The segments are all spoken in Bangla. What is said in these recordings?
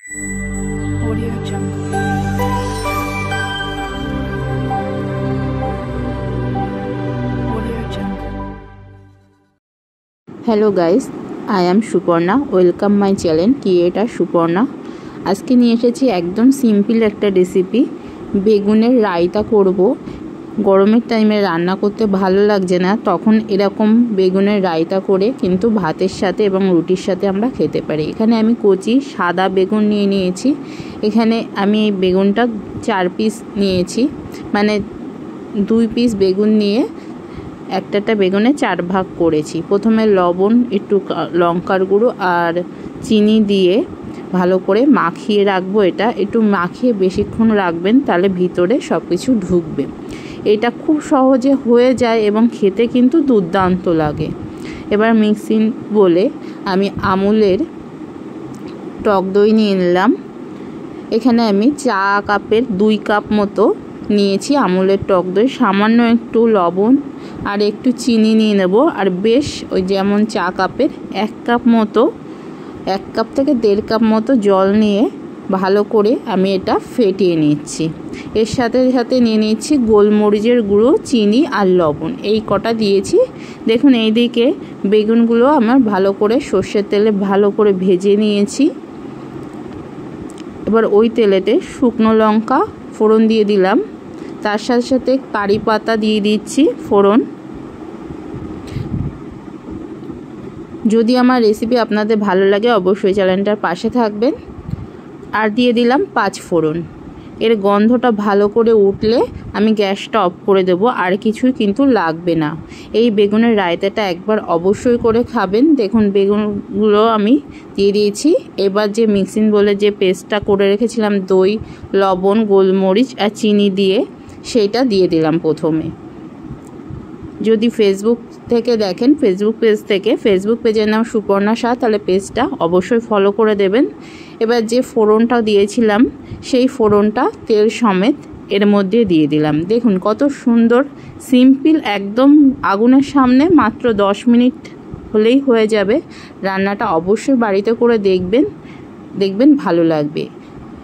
Audio Jungle. Audio Jungle. Hello guys, I am Suparna. Welcome my channel creator Suparna. আজকে নিয়ে এসেছি একদম সিম্পল একটা রেসিপি, বেগুনের রায়তা করব। গরমের টাইমে রান্না করতে ভালো লাগছে না, তখন এরকম বেগুনের রায়তা করে কিন্তু ভাতের সাথে এবং রুটির সাথে আমরা খেতে পারি। এখানে আমি কচি সাদা বেগুন নিয়েছি। এখানে আমি এই বেগুনটা 4 পিস নিয়েছি, মানে 2 পিস বেগুন নিয়ে একটা বেগুনে 4 ভাগ করেছি। প্রথমে লবণ, একটু লঙ্কার গুঁড়ো আর চিনি দিয়ে ভালো করে মাখিয়ে রাখবো। এটা একটু মাখিয়ে বেশিক্ষণ রাখবেন, তাহলে ভিতরে সব কিছু ঢুকবে। এটা খুব সহজে হয়ে যায় এবং খেতে কিন্তু দুর্দান্ত লাগে। এবার মিক্সিং বলে আমি আমুলের টক দই নিয়ে নিলাম। এখানে আমি চা কাপের 2 কাপ মতো নিয়েছি আমুলের টক দই। সামান্য একটু লবণ আর একটু চিনি নিয়ে নেব। আর বেশ ওই যেমন চা কাপের 1 কাপ মতো, 1 কাপ থেকে 1.5 কাপ মতো জল নিয়ে ভালো করে আমি এটা ফেটিয়ে নিচ্ছি। এর সাথে সাথে নিয়ে নিচ্ছি গোলমরিচের গুঁড়ো, চিনি আর লবণ, এই কটা দিয়েছি। দেখুন এইদিকে বেগুনগুলো আমার ভালো করে সর্ষের তেলে ভালো করে ভেজে নিয়েছি। এবার ওই তেলেতে শুকনো লঙ্কা ফোড়ন দিয়ে দিলাম, তার সাথে সাথে কারি পাতা দিয়ে দিচ্ছি ফোড়ন। যদি আমার রেসিপি আপনাদের ভালো লাগে অবশ্যই চ্যানেলটার পাশে থাকবেন। আর দিয়ে দিলাম 5 ফোড়ন। এর গন্ধটা ভালো করে উঠলে আমি গ্যাসটা অফ করে দেব, আর কিছুই কিন্তু লাগবে না। এই বেগুনের রায়তাটা একবার অবশ্যই করে খাবেন। দেখুন বেগুনগুলো আমি দিয়ে দিয়েছি। এবার যে মিক্সিং বলে যে পেস্টটা করে রেখেছিলাম, দই, লবণ, গোলমরিচ আর চিনি দিয়ে, সেইটা দিয়ে দিলাম প্রথমে। যদি ফেসবুক থেকে দেখেন, ফেসবুক পেজ থেকে, ফেসবুক পেজের নাম সুপর্ণা শাহ, তাহলে পেজটা অবশ্যই ফলো করে দেবেন। এবার যে ফোড়নটা দিয়েছিলাম সেই ফোড়নটা তেল সমেত এর মধ্যে দিয়ে দিলাম। দেখুন কত সুন্দর সিম্পল, একদম আগুনের সামনে মাত্র 10 মিনিট হলেই হয়ে যাবে। রান্নাটা অবশ্যই বাড়িতে করে দেখবেন ভালো লাগবে।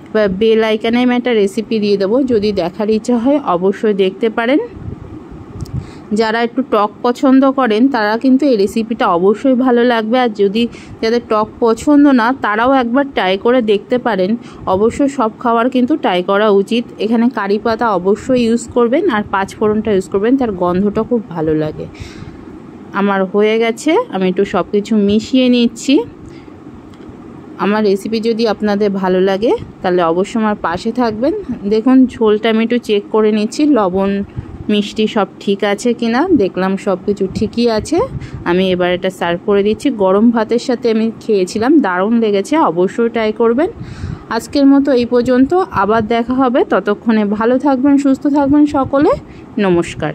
এবার বেল আইকনে আমি একটা রেসিপি দিয়ে দেবো, যদি দেখার ইচ্ছা হয় অবশ্যই দেখতে পারেন। যারা একটু টক পছন্দ করেন তারা কিন্তু এই রেসিপিটা অবশ্যই ভালো লাগবে। আর যদি যাদের টক পছন্দ না, তারাও একবার ট্রাই করে দেখতে পারেন। অবশ্যই সব খাবার কিন্তু ট্রাই করা উচিত। এখানে কারি পাতা অবশ্যই ইউজ করবেন আর 5 ফোড়নটা ইউজ করবেন, তার গন্ধটা খুব ভালো লাগে। আমার হয়ে গেছে, আমি একটু সব কিছু মিশিয়ে নিচ্ছি। আমার রেসিপি যদি আপনাদের ভালো লাগে তাহলে অবশ্যই আমার পাশে থাকবেন। দেখুন ঝোলটা আমি একটু চেক করে নিচ্ছি, লবণ মিষ্টি সব ঠিক আছে কিনা। দেখলাম সব কিছু ঠিকই আছে। আমি এবার এটা সার্ভ করে দিচ্ছি। গরম ভাতের সাথে আমি খেয়েছিলাম, দারুণ লেগেছে। অবশ্যই ট্রাই করবেন। আজকের মতো এই পর্যন্ত, আবার দেখা হবে। ততক্ষণে ভালো থাকবেন, সুস্থ থাকবেন সকলে। নমস্কার।